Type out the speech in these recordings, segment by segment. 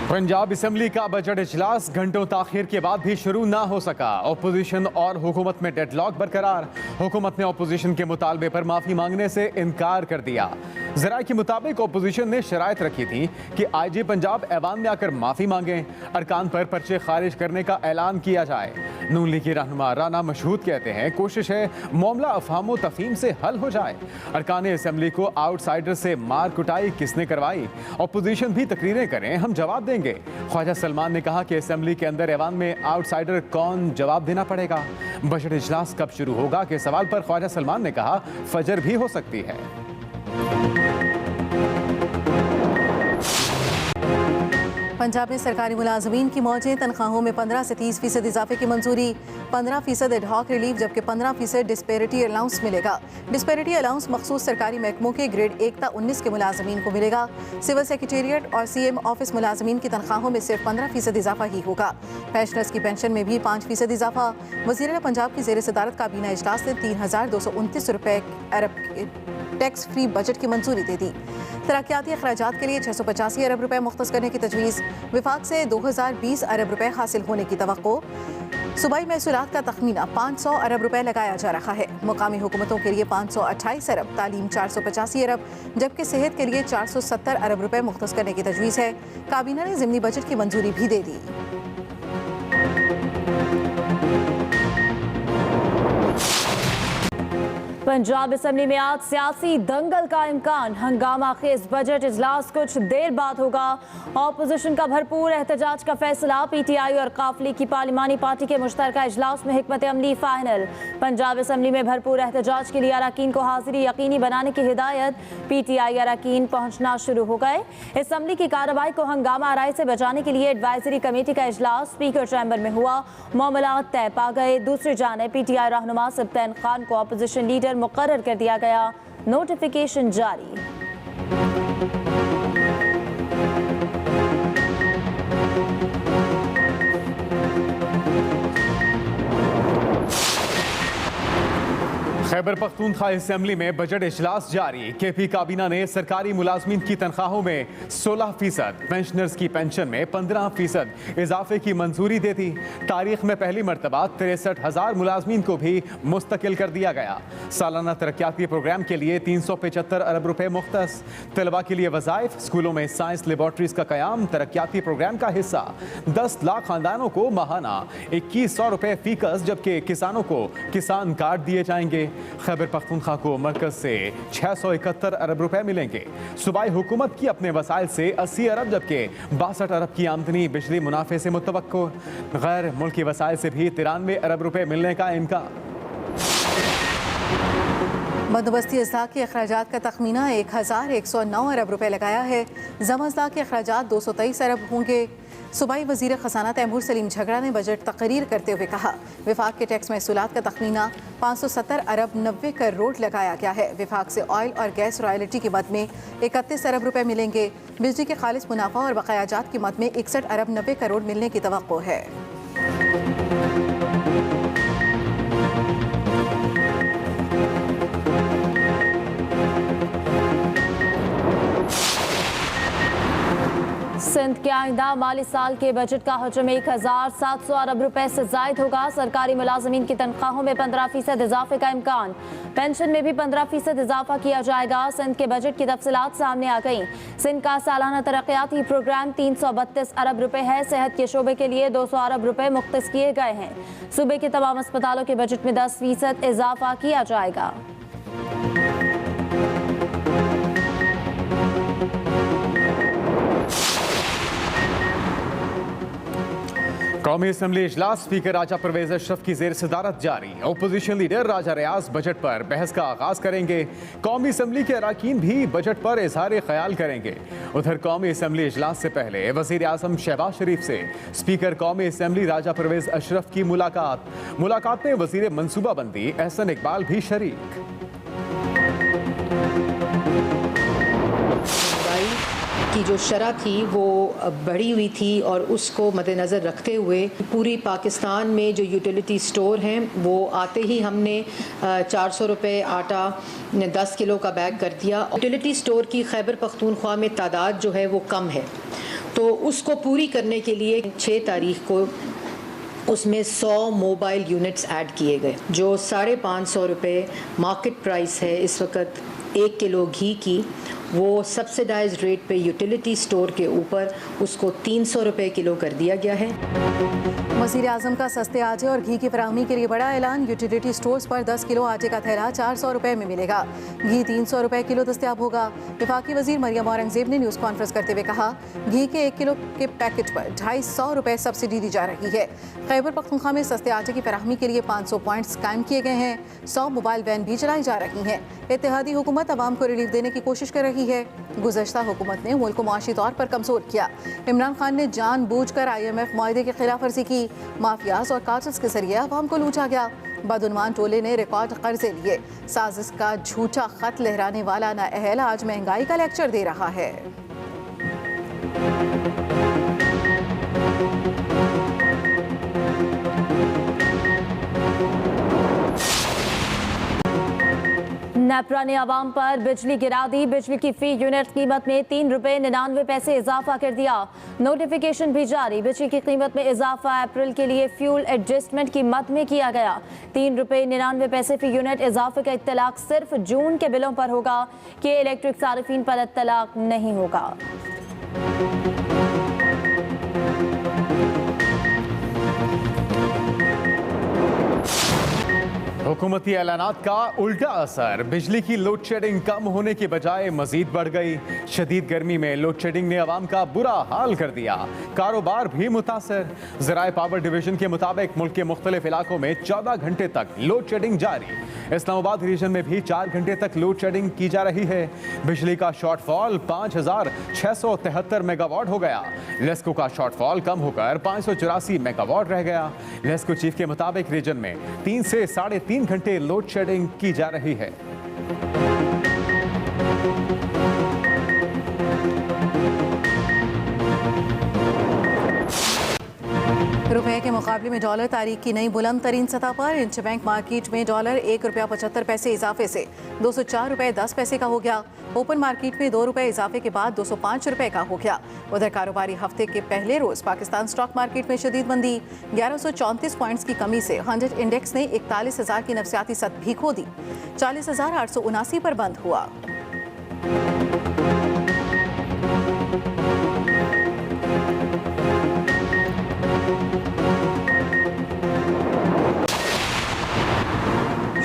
Punjab assembly का budget इजलास घंटों ताखिर के बाद भी शुरू ना हो सका। अपोजिशन और हुकूमत में डेडलॉक बरकरार। हुकूमत ने अपोजिशन के मुतालबे पर माफी मांगने से इनकार कर दिया। ज़राए के मुताबिक अपोजिशन ने शराइत रखी थी कि IG पंजाब ऐवान में आकर माफी मांगें, अरकान पर पर्चे खारिज करने का ऐलान किया जाए। नून लीग के रहनुमा राना मशहूद कहते हैं कोशिश है मामला अफहाम तफहीम से हल हो जाए। अरकान असेंबली को आउटसाइडर से मार कुटाई किसने करवाई? अपोजिशन भी तकरीरें करें, हम जवाब देंगे। ख्वाजा सलमान ने कहा कि असेंबली के अंदर ऐवान में आउटसाइडर कौन जवाब देना पड़ेगा। बजट इजलास कब शुरू होगा के सवाल पर ख्वाजा सलमान ने कहा फजर भी हो सकती है। पंजाब में सरकारी मुलाजमीन की मौजें, तनख्वाहों में 15 से 30% इजाफे की मंजूरी, 15% एडहॉक रिलीफ जबकि 15% डिस्पेरिटी अलाउंस मिलेगा। डिस्पेरिटी अलाउंस मखसूस सरकारी महकमों के ग्रेड 1 ता 19 के मुलाजमीन को मिलेगा। सिविल सेक्रेटेरिएट और CM ऑफिस मुलाजमीन की तनख्वाहों में सिर्फ 15% इजाफा ही होगा। पेंशनर्स की पेंशन में भी 5% इजाफा। वज़ीर पंजाब की ज़ेर सदारत काबीना इजलास ने 3,229 रुपये अरब टैक्स फ्री बजट की मंजूरी दे दी। तरक्याती अखराजात के लिए 685 अरब रुपए मुख्तस करने की तजवीज़। विफाक से 2020 अरब रुपए हासिल होने की तवक्को। सूबाई महसूलात का तखमीना 500 अरब रुपए लगाया जा रहा है। मुकामी हुकूमतों के लिए 528 अरब, तालीम 485 अरब जबकि सेहत के लिए 470 अरब रुपए मुख्तस करने की तजवीज़ है। काबीना ने ज़िमनी बजट की मंजूरी भी दे दी। पंजाब असेंबली में आज सियासी दंगल का इम्कान। हंगामा खेज बजट इजलास कुछ देर बाद होगा। ऑपोजिशन का भरपूर एहतजाज का फैसला। PTI और काफली की पार्लिमानी पार्टी के मुश्तरका इजलास में हिकमत अमली फाइनल। पंजाब असेंबली में भरपूर एहतजाज के लिए अरकान को हाजिरी यकीनी बनाने की हिदायत। PTI अरकान पहुंचना शुरू हो गए। असेंबली की कार्रवाई को हंगामा आराई से बचाने के लिए एडवाइजरी कमेटी का इजलास स्पीकर चैम्बर में हुआ। मामलात तय पा गए। दूसरी जानिब PTI रहनुमा सब्तैन खान को अपोजिशन लीडर मुकर्रर कर दिया गया। नोटिफिकेशन जारी। खैबर पख्तूनख्वा असेंबली में बजट इजलास जारी। KP काबीना ने सरकारी मुलाजमीन की तनख्वाहों में 16%, पेंशनर्स की पेंशन में 15% इजाफे की मंजूरी दे दी। तारीख में पहली मरतबा 63,000 मुलाजमीन को भी मुस्तकिल कर दिया गया। सालाना तरक्याती प्रोग्राम के लिए 375 अरब रुपए मुख्तस। तलबा के लिए वज़ाइफ, स्कूलों में साइंस लेबॉर्ट्रीज का कयाम तरक्याती प्रोग्राम का हिस्सा। 10 लाख खानदानों को माहाना 2100 रुपए फीकस, जबकि किसानों को किसान कार्ड दिए जाएंगे। खैबर पख्तूनख्वा को मरकज से 671 अरब रुपए मिलेंगे। सूबाई हुकूमत की अपने वसाइल से 80 अरब जबकि 62 अरब की आमदनी बिजली मुनाफे से मुतवक्को। गैर मुल्की वसाइल से भी 93 अरब रुपए मिलने का इम्कान। बंदोबस्ती अज़्ज़ा के अखराजात का तखमीना 1109 अरब रुपए लगाया है। ज़म-अज़्ज़ा के अखराजात 223 अरब होंगे। सूबाई वज़ीर ख़ज़ाना तैमूर सलीम झगड़ा ने बजट तकरीर करते हुए कहा विफाक के टैक्स महसूलात का तखमीना 570 अरब 90 करोड़ लगाया गया है। विफाक से ऑयल और गैस रॉयल्टी की मद में 31 अरब रुपए मिलेंगे। बिजली के खालिस मुनाफा और बकायाजात की मद में 61 अरब 90 करोड़ मिलने की तवक्को है। सिंध के आइंदा माली साल के बजट का हजम 1700 अरब रुपए से जायद होगा। सरकारी मुलाजमीन की तनख्वाहों में 15% इजाफे का इम्कान। पेंशन में भी 15% इजाफा किया जाएगा। सिंध के बजट की तफसीलात सामने आ गई। सिंध का सालाना तरक्याती प्रोग्राम 332 अरब रुपए है। सेहत के शोबे के लिए 200 अरब रुपए मुख्तस किए गए हैं। सूबे के तमाम अस्पतालों के बजट में 10% इजाफा किया जाएगा। कौमी असेंबली इजलास स्पीकर राजा परवेज अशरफ की जेर सदारत जारी। अपोजिशन लीडर राजा रियाज बजट पर बहस का आगाज करेंगे। कौमी असेंबली के अरकान भी बजट पर इजहार ख्याल करेंगे। उधर कौमी असेंबली इजलास से पहले वजीर आजम शहबाज शरीफ से स्पीकर कौमी असेंबली राजा परवेज अशरफ की मुलाकात में वजीर मनसूबाबंदी एहसन इकबाल भी शरीक। की जो शरह थी वो बढ़ी हुई थी और उसको मद्देनज़र रखते हुए पूरी पाकिस्तान में जो यूटिलिटी स्टोर हैं वो आते ही हमने 400 रुपये आटा 10 किलो का बैग कर दिया। यूटिलिटी स्टोर की खैबर पख्तूनख्वा में तादाद जो है वो कम है। तो उसको पूरी करने के लिए 6 तारीख को उसमें 100 मोबाइल यूनिट्स ऐड किए गए, जो 550 रुपये मार्केट प्राइस है इस वक्त 1 किलो घी की, वो सब्सिडाइज्ड रेट पे यूटिलिटी स्टोर के ऊपर उसको 300 रुपये किलो कर दिया गया है। वज़ीर आज़म का सस्ते आटे और घी की फराहमी के लिए बड़ा ऐलान। यूटिलिटी स्टोर्स पर 10 किलो आटे का थैला 400 रुपये में मिलेगा, घी 300 रुपये किलो दस्तयाब होगा। वफाकी वज़ीर मरियम औरंगज़ेब ने न्यूज़ कॉन्फ्रेंस करते हुए कहा, घी के 1 किलो के पैकेट पर 250 रुपये सब्सिडी दी जा रही है। खैबर पख्तूनख्वा में सस्ते आटे की फराहमी के लिए 500 पॉइंट्स कायम किए गए हैं। 100 मोबाइल वैन भी चलाई जा रही हैं। इत्तेहादी हुकूमत आवाम को रिलीफ देने की कोशिश कर रही है। गुज़श्ता हुकूमत ने मुल्क को मुआशी तौर पर कमज़ोर किया। इमरान खान ने जानबूझकर IMF मुआहदे की खिलाफ वर्जी की। माफियाज और कार्टल्स के जरिए आवाम को लूटा गया। बदउनवान टोले ने रिकॉर्ड कर्जे लिए। साजिश का झूठा खत लहराने वाला नाअहल आज महंगाई का लेक्चर दे रहा है। नेपरा ने आवाम पर बिजली गिरा दी। बिजली की फी यूनिट कीमत में 3 रुपये 99 पैसे इजाफा कर दिया। नोटिफिकेशन भी जारी। बिजली की कीमत में इजाफा अप्रैल के लिए फ्यूल एडजस्टमेंट की मद में किया गया। 3 रुपये 99 पैसे फी यूनिट इजाफे का इत्तलाक सिर्फ जून के बिलों पर होगा कि इलेक्ट्रिक सारिफीन पर इत्तलाक नहीं होगा। हुकूमती ऐलानात का उल्टा असर। बिजली की लोड शेडिंग कम होने की बजाय मजीद बढ़ गई। शदीद गर्मी में लोड शेडिंग ने आवाम का बुरा हाल कर दिया। कारोबार भी मुतासर। ज़राए पावर डिवीजन के मुताबिक मुल्क के मुख्तलिफ इलाकों में 14 घंटे तक लोड शेडिंग जारी। इस्लामाबाद रीजन में भी 4 घंटे तक लोड शेडिंग की जा रही है। बिजली का शॉर्टफॉल 5673 मेगावाट हो गया। लेस्को का शॉर्टफॉल कम होकर 584 मेगावाट रह गया। लेस्को चीफ के मुताबिक रीजन में 3 से 3.5 घंटे लोड शेडिंग की जा रही है। रुपए के मुकाबले में डॉलर तारीख की नई बुलंद तरीन सतह पर। इंटरबैंक मार्केट में डॉलर 1 रुपया 75 पैसे इजाफे से 204 रुपये 10 पैसे का हो गया। ओपन मार्केट में 2 रुपये इजाफे के बाद 205 रुपये का हो गया। उधर कारोबारी हफ्ते के पहले रोज पाकिस्तान स्टॉक मार्केट में शदीद मंदी। 1134 पॉइंट्स की कमी से 100 इंडेक्स ने 41,000 की नफसियाती सतह भी खो दी। 40,879 पर बंद हुआ।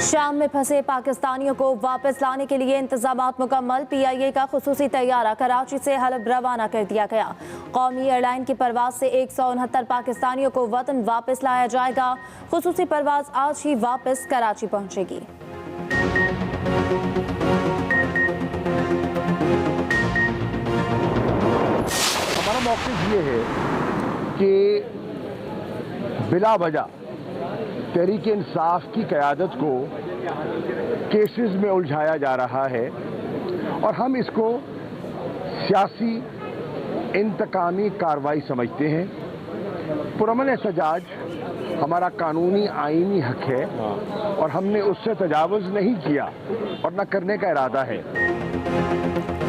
शाम में फंसे पाकिस्तानियों को वापस लाने के लिए इंतजामात मुकम्मल। PIA का खुसूसी तैयारा कराची से हलब रवाना कर दिया गया। कौमी एयरलाइन की परवाज से 169 पाकिस्तानियों को वतन वापस लाया जाएगा। खुसूसी परवाज आज ही वापस कराची पहुंचेगी। हमारा मौक़िफ़ ये है कि बिला वजह तहरीक इंसाफ की क़यादत को केसेस में उलझाया जा रहा है और हम इसको सियासी इंतकामी कार्रवाई समझते हैं। पुरअमन एहतजाज हमारा कानूनी आईनी हक है और हमने उससे तजावुज़ नहीं किया और न करने का इरादा है।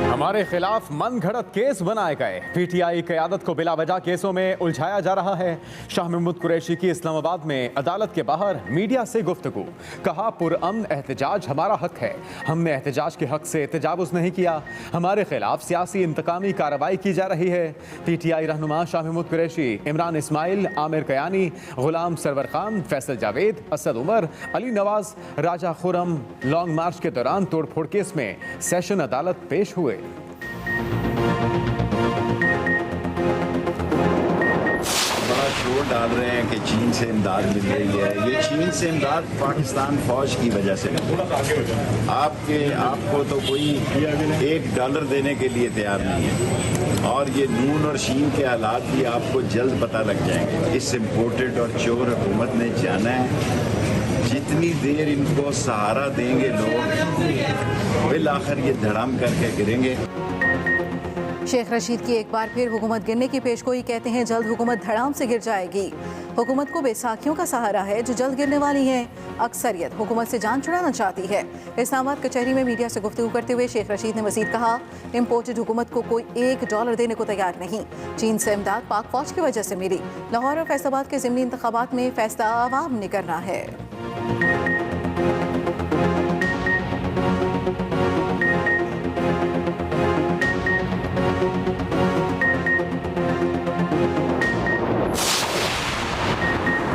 हमारे खिलाफ मन घड़त केस बनाए गए। PTI क़यादत को बिला वजह केसों में उलझाया जा रहा है। शाह महमूद कुरैशी की इस्लामाबाद में अदालत के बाहर मीडिया से गुफ्तगू। कहा, पुरअमन एहतजाज हमारा हक है, हमने एहतजाज के हक से तजावुज़ नहीं किया। हमारे खिलाफ सियासी इंतकामी कार्रवाई की जा रही है। PTI रहनुमा शाह महमूद कुरैशी, इमरान इस्माइल, आमिर कयानी, गुलाम सरवर खान, फैसल जावेद, असद उमर, अली नवाज, राजा खुरम लॉन्ग मार्च के दौरान तोड़फोड़ केस में सेशन अदालत पेश हुए। बड़ा शोर डाल रहे हैं कि चीन से इमदाद मिल रही है। ये चीन से इमदाद पाकिस्तान फौज की वजह से मिल रही है। आपको तो कोई $1 देने के लिए तैयार नहीं है और ये नून और शीन के हालात भी आपको जल्द पता लग जाएंगे। इस इम्पोर्टेड और चोर हुकूमत ने जाना है। जितनी देर इनको सहारा देंगे लोग, बिल आखिर ये धड़ाम करके गिरेंगे। शेख रशीद की एक बार फिर हुकूमत गिरने की पेशगोई, कहते हैं जल्द हुकूमत धड़ाम से गिर जाएगी। हुकूमत को बैसाखियों का सहारा है जो जल्द गिरने वाली हैं। अक्सरियत हुकूमत से जान छुड़ाना चाहती है। इस्लामाबाद कचहरी में मीडिया से गुफ्तगू करते हुए शेख रशीद ने मजीद कहा, इम्पोर्टेड हुकूमत को कोई $1 देने को तैयार नहीं। चीन से इमदाद पाक फौज की वजह से मिली। लाहौर और फैसलाबाद के ज़िमनी इंतखाबात में फैसला आवाम ने करना है।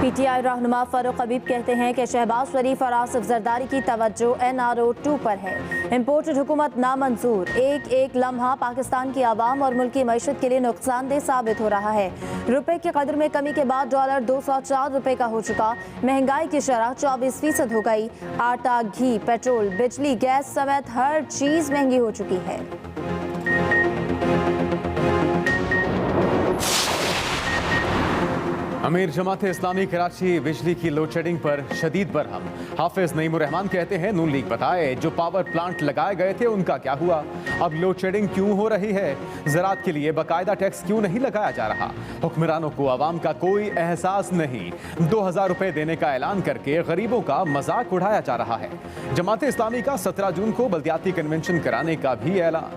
पीटीआई रहनुमा फारूक हबीब कहते हैं कि शहबाज शरीफ और आसिफ जरदारी की तवज्जो NRO 2 पर है। इम्पोर्टेड हुकूमत नामंजूर। एक एक लम्हा पाकिस्तान की आवाम और मुल्क की मईशत के लिए नुकसानदेह साबित हो रहा है। रुपए की कदर में कमी के बाद डॉलर 204 रुपए का हो चुका। महंगाई की शरह 24% हो गई। आटा, घी, पेट्रोल, बिजली, गैस समेत हर चीज महंगी हो चुकी है। अमीर जमात इस्लामी कराची बिजली की लोड शेडिंग पर शदीद बरहम। हाफिज नईमुर रहमान कहते हैं, नून लीग बताए जो पावर प्लांट लगाए गए थे उनका क्या हुआ। अब लोड शेडिंग क्यों हो रही है। ज़राअत के लिए बाकायदा टैक्स क्यों नहीं लगाया जा रहा। हुक्मरानों को आवाम का कोई एहसास नहीं। 2000 रुपए देने का ऐलान करके गरीबों का मजाक उड़ाया जा रहा है। जमात इस्लामी का 17 जून को बल्दियाती कन्वेंशन कराने का भी ऐलान।